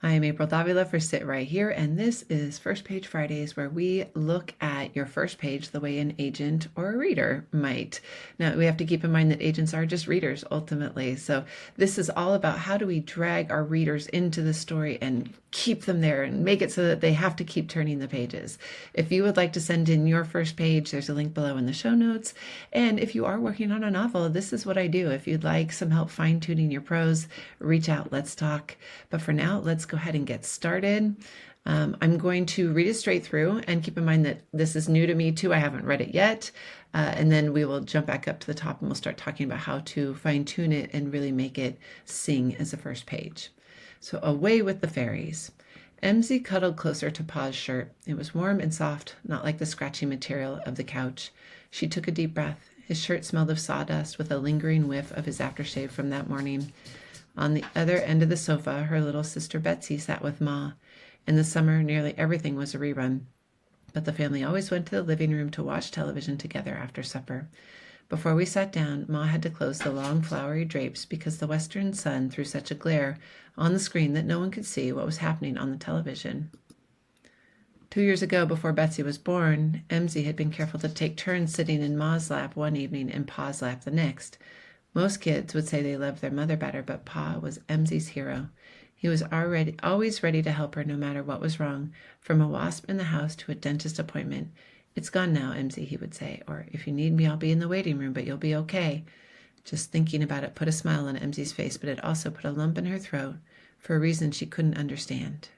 I am April Davila for Sit Right Here, and this is First Page Fridays, where we look at your first page the way an agent or a reader might. Now, we have to keep in mind that agents are just readers ultimately. So, this is all about how do we drag our readers into the story and keep them there and make it so that they have to keep turning the pages. If you would like to send in your first page, there's a link below in the show notes. And if you are working on a novel, this is what I do. If you'd like some help fine tuning your prose, reach out, let's talk. But for now, let's go ahead and get started. I'm going to read it straight through, and keep in mind that this is new to me too. I haven't read it yet. And then we will jump back up to the top and we'll start talking about how to fine tune it and really make it sing as the first page. So, away with the fairies. MZ cuddled closer to Pa's shirt. It was warm and soft, not like the scratchy material of the couch. She took a deep breath. His shirt smelled of sawdust with a lingering whiff of his aftershave from that morning. On the other end of the sofa, her little sister Betsy sat with Ma. In the summer, nearly everything was a rerun, but the family always went to the living room to watch television together after supper. Before we sat down, Ma had to close the long flowery drapes because the western sun threw such a glare on the screen that no one could see what was happening on the television. 2 years ago, before Betsy was born, MZ had been careful to take turns sitting in Ma's lap one evening and Pa's lap the next. Most kids would say they loved their mother better, but Pa was MZ's hero. He was always ready to help her no matter what was wrong, from a wasp in the house to a dentist appointment. "It's gone now, MZ," he would say, or, "If you need me, I'll be in the waiting room, but you'll be okay." Just thinking about it put a smile on MZ's face, but it also put a lump in her throat for a reason she couldn't understand.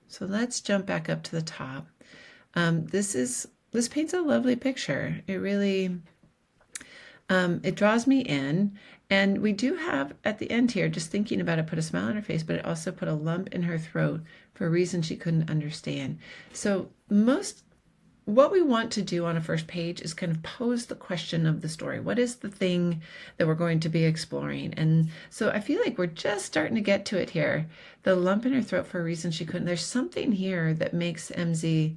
So let's jump back up to the top. This paints a lovely picture. It really it draws me in, and we do have at the end here, just thinking about it, put a smile on her face, but it also put a lump in her throat for a reason she couldn't understand. So what we want to do on a first page is kind of pose the question of the story. What is the thing that we're going to be exploring? And so I feel like we're just starting to get to it here. The lump in her throat for a reason she couldn't. There's something here that makes MZ,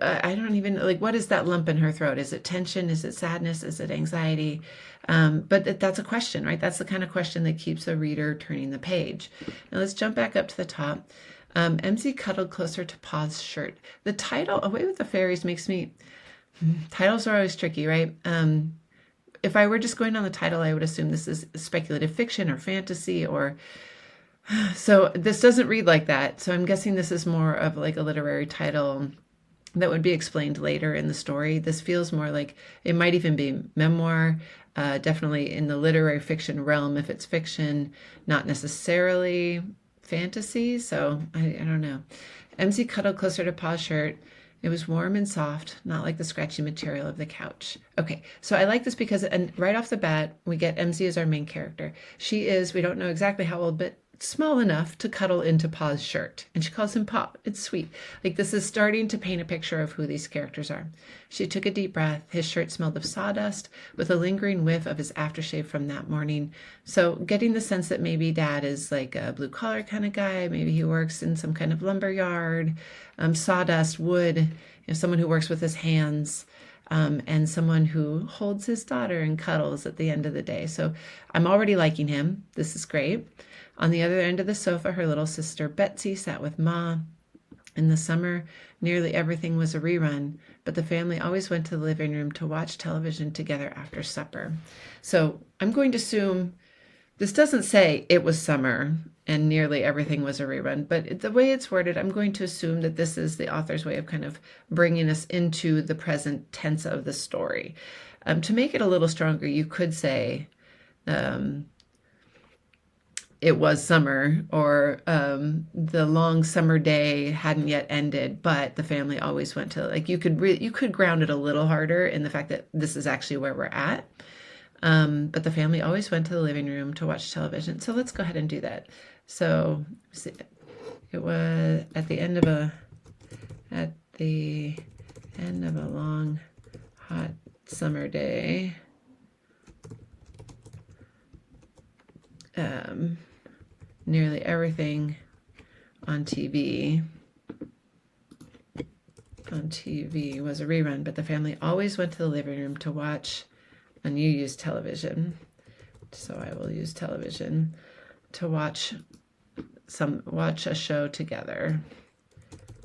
I don't even, like, what is that lump in her throat? Is it tension? Is it sadness? Is it anxiety? But that's a question, right? That's the kind of question that keeps a reader turning the page. Now let's jump back up to the top. MZ cuddled closer to Pa's shirt. The title, Away with the Fairies, makes me, titles are always tricky, right? If I were just going on the title, I would assume this is speculative fiction or fantasy, or so this doesn't read like that. So I'm guessing this is more of like a literary title that would be explained later in the story. This feels more like it might even be memoir, definitely in the literary fiction realm if it's fiction, not necessarily fantasy. So I don't know. MZ cuddled closer to Pa's shirt. It was warm and soft, not like the scratchy material of the couch. Okay, so I like this because, and right off the bat, we get MZ as our main character. She is, we don't know exactly how old, but small enough to cuddle into Pa's shirt. And she calls him Pop. It's sweet. Like, this is starting to paint a picture of who these characters are. She took a deep breath. His shirt smelled of sawdust with a lingering whiff of his aftershave from that morning. So getting the sense that maybe Dad is like a blue collar kind of guy. Maybe he works in some kind of lumber yard. Sawdust, wood, someone who works with his hands. And someone who holds his daughter and cuddles at the end of the day. So I'm already liking him. This is great. On the other end of the sofa, her little sister Betsy sat with Ma. In the summer, nearly everything was a rerun, but the family always went to the living room to watch television together after supper. So I'm going to assume this doesn't say it was summer and nearly everything was a rerun, but the way it's worded, I'm going to assume that this is the author's way of kind of bringing us into the present tense of the story. To make it a little stronger, you could say it was summer, or the long summer day hadn't yet ended, but the family always went to, like, you could ground it a little harder in the fact that this is actually where we're at. But the family always went to the living room to watch television. So let's go ahead and do that. So it was at the end of a long, hot summer day. Nearly everything on TV was a rerun, but the family always went to the living room to watch, and you use television, so I will use television. to watch a show together.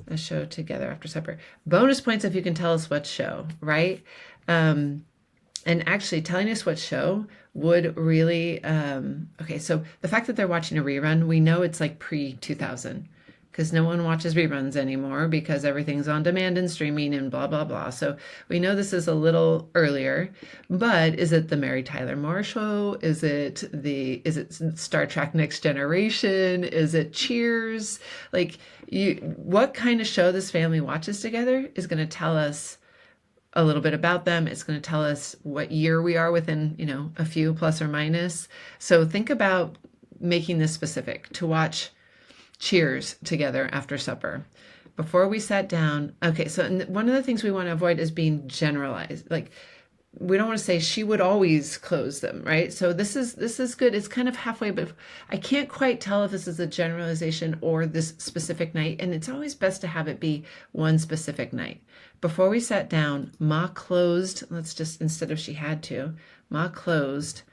A show together after supper. Bonus points if you can tell us what show, right? And actually telling us what show would really, okay, so the fact that they're watching a rerun, we know it's like pre-2000 because no one watches reruns anymore because everything's on demand and streaming and blah, blah, blah. So we know this is a little earlier, but is it the Mary Tyler Moore Show? Is it Star Trek Next Generation? Is it Cheers? Like, what kind of show this family watches together is going to tell us a little bit about them. It's going to tell us what year we are within, a few plus or minus. So think about making this specific to watch Cheers together after supper. Before we sat down, okay, so one of the things we want to avoid is being generalized. Like, we don't want to say she would always close them, right? So this is good. It's kind of halfway, but I can't quite tell if this is a generalization or this specific night. And it's always best to have it be one specific night. Before we sat down, Ma closed, instead of she had to, Ma closed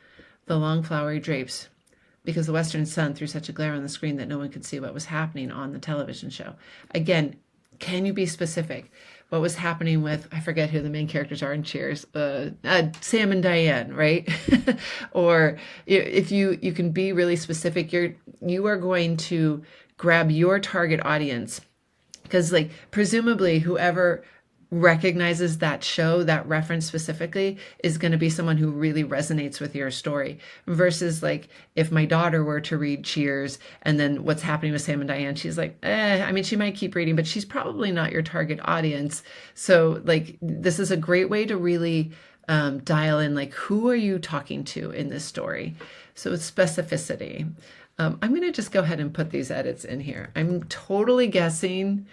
the long flowery drapes because the western sun threw such a glare on the screen that no one could see what was happening on the television show. Again, can you be specific? What was happening with, I forget who the main characters are in Cheers, Sam and Diane, right? Or if you can be really specific, you are going to grab your target audience because presumably whoever recognizes that show, that reference specifically, is going to be someone who really resonates with your story versus if my daughter were to read Cheers and then what's happening with Sam and Diane, she's like, she might keep reading, but she's probably not your target audience. So this is a great way to really dial in, who are you talking to in this story? So it's specificity. I'm going to just go ahead and put these edits in here. I'm totally guessing,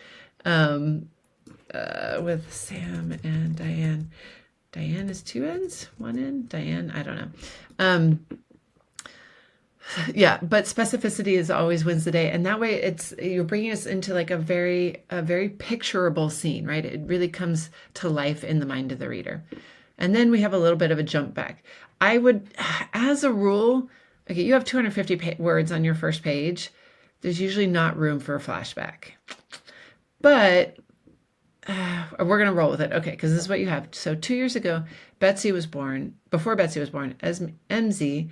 with Sam and Diane. Diane is 2 N's, 1 N. Diane, I don't know. Yeah, but specificity is always wins the day, and that way you're bringing us into a very picturable scene, right? It really comes to life in the mind of the reader. And then we have a little bit of a jump back. I would, as a rule, okay, you have 250 words on your first page. There's usually not room for a flashback, but we're going to roll with it. Okay, because this is what you have. So 2 years ago, before Betsy was born, as MZ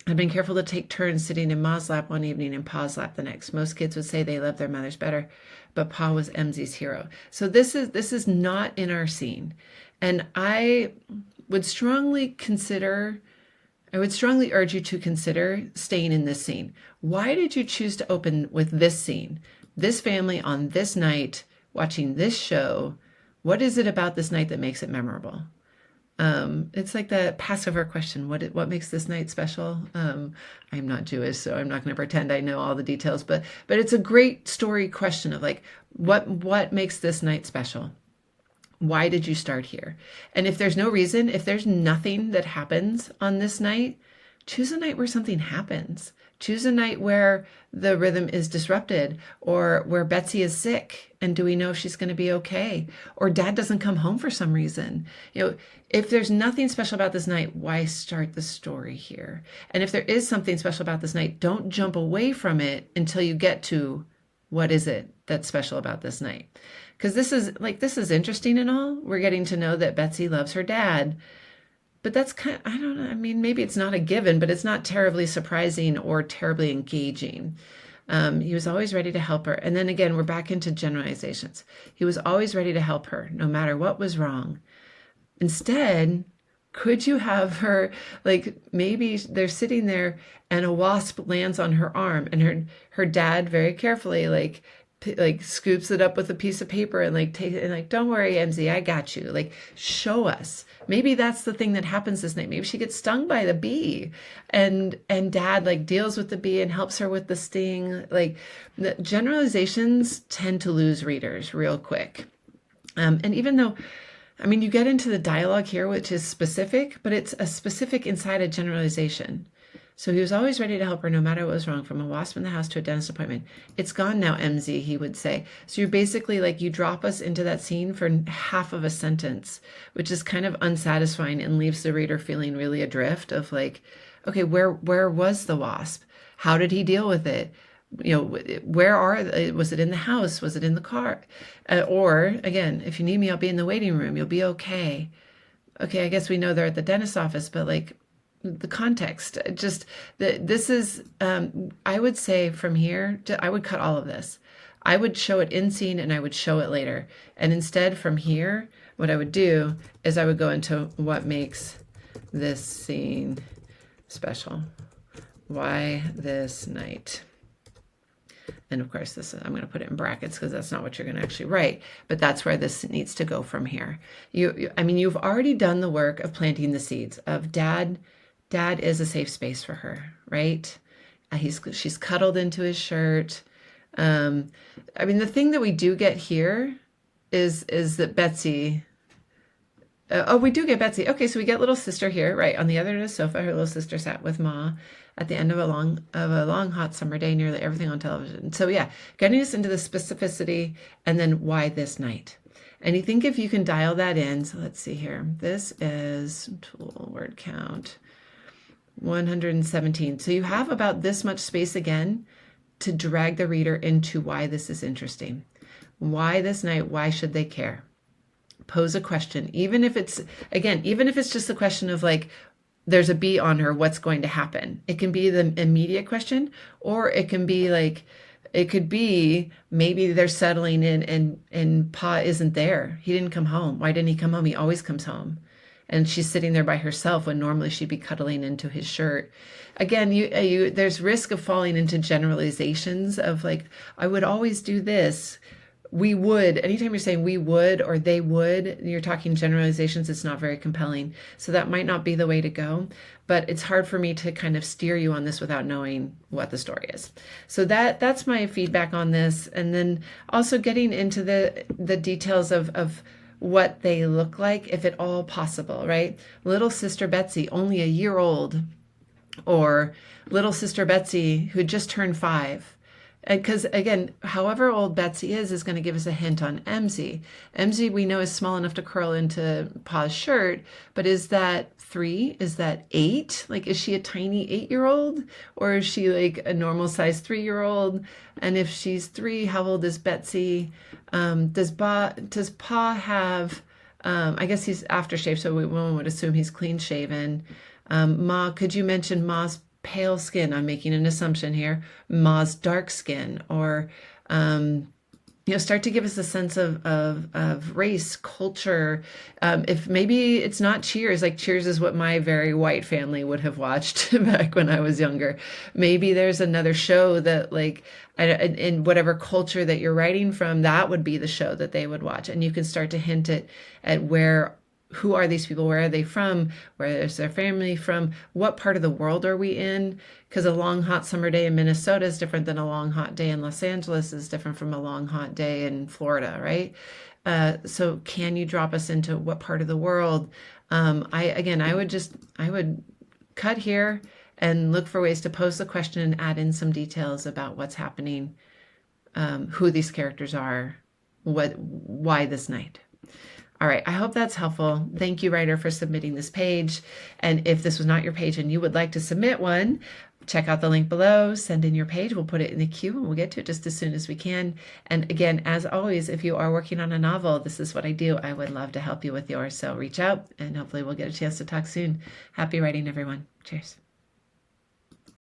had been careful to take turns sitting in Ma's lap one evening and Pa's lap the next. Most kids would say they loved their mothers better, but Pa was MZ's hero. So this is not in our scene. And I would strongly urge you to consider staying in this scene. Why did you choose to open with this scene? This family on this night, watching this show. What is it about this night that makes it memorable? It's like the Passover question. What makes this night special? I'm not Jewish, so I'm not going to pretend I know all the details, but it's a great story question of what makes this night special? Why did you start here? And if there's no reason, if there's nothing that happens on this night, choose a night where something happens. Choose a night where the rhythm is disrupted, or where Betsy is sick and do we know if she's going to be okay? Or Dad doesn't come home for some reason. If there's nothing special about this night, why start the story here? And if there is something special about this night, don't jump away from it until you get to what is it that's special about this night? Because this is interesting and all. We're getting to know that Betsy loves her dad. But that's I don't know. Maybe it's not a given, but it's not terribly surprising or terribly engaging. He was always ready to help her. And then again, we're back into generalizations. He was always ready to help her, no matter what was wrong. Instead, could you have her, maybe they're sitting there and a wasp lands on her arm and her dad very carefully, scoops it up with a piece of paper and don't worry, MZ, I got you. Show us. Maybe that's the thing that happens this night. Maybe she gets stung by the bee and Dad deals with the bee and helps her with the sting. The generalizations tend to lose readers real quick. And even though, you get into the dialogue here, which is specific, but it's a specific inside a generalization. So he was always ready to help her no matter what was wrong, from a wasp in the house to a dentist appointment. It's gone now, MZ, he would say. So you're basically you drop us into that scene for half of a sentence, which is kind of unsatisfying and leaves the reader feeling really adrift of Okay, where was the wasp? How did he deal with it? You know, was it in the house? Was it in the car? Or again, if you need me, I'll be in the waiting room. You'll be okay. Okay, I guess we know they're at the dentist's office, but like the context, just this is, I would say from here, I would cut all of this. I would show it in scene and I would show it later. And instead from here, what I would do is I would go into what makes this scene special. Why this night? And of course, this I'm going to put it in brackets because that's not what you're going to actually write, but that's where this needs to go from here. I mean, you've already done the work of planting the seeds of dad. Dad is a safe space for her, right? She's cuddled into his shirt. I mean, the thing that we do get here is that Betsy. Oh, we do get Betsy. Okay, so we get little sister here, right? On the other end of the sofa, her little sister sat with Ma at the end of a long hot summer day, nearly everything on television. So yeah, getting us into the specificity and then why this night. And you think if you can dial that in, so let's see here. This is tool word count 117. So you have about this much space again to drag the reader into why this is interesting. Why this night? Why should they care? Pose a question, even if it's just a question of like, there's a bee on her, what's going to happen? It can be the immediate question, or it can be like, it could be maybe they're settling in and Pa isn't there. He didn't come home. Why didn't he come home? He always comes home. And she's sitting there by herself when normally she'd be cuddling into his shirt. Again, there's risk of falling into generalizations of like, I would always do this. We would, anytime you're saying we would or they would, you're talking generalizations, it's not very compelling. So that might not be the way to go, but it's hard for me to kind of steer you on this without knowing what the story is. So that's my feedback on this. And then also getting into the details of what they look like, if at all possible, right? Little sister Betsy, only a year old, or little sister Betsy who just turned 5. Because again, however old Betsy is going to give us a hint on MZ. MZ we know is small enough to curl into Pa's shirt, but is that 3? Is that 8? Like, is she a tiny 8-year-old, or is she like a normal size 3-year-old? And if she's 3, how old is Betsy? Does Pa have? I guess he's aftershave, so one would assume he's clean shaven. Ma, could you mention Ma's pale skin? I'm making an assumption here. Ma's dark skin, or start to give us a sense of race, culture. If maybe it's not Cheers, like Cheers is what my very white family would have watched back when I was younger. Maybe there's another show that, like, in whatever culture that you're writing from, that would be the show that they would watch, and you can start to hint at who are these people? Where are they from? Where is their family from? What part of the world are we in? Because a long hot summer day in Minnesota is different than a long hot day in Los Angeles is different from a long hot day in Florida, right? So can you drop us into what part of the world? I would cut here and look for ways to pose the question and add in some details about what's happening, who these characters are, why this night. All right, I hope that's helpful. Thank you, writer, for submitting this page. And if this was not your page and you would like to submit one, check out the link below, send in your page. We'll put it in the queue and we'll get to it just as soon as we can. And again, as always, if you are working on a novel, this is what I do. I would love to help you with yours. So reach out and hopefully we'll get a chance to talk soon. Happy writing, everyone. Cheers.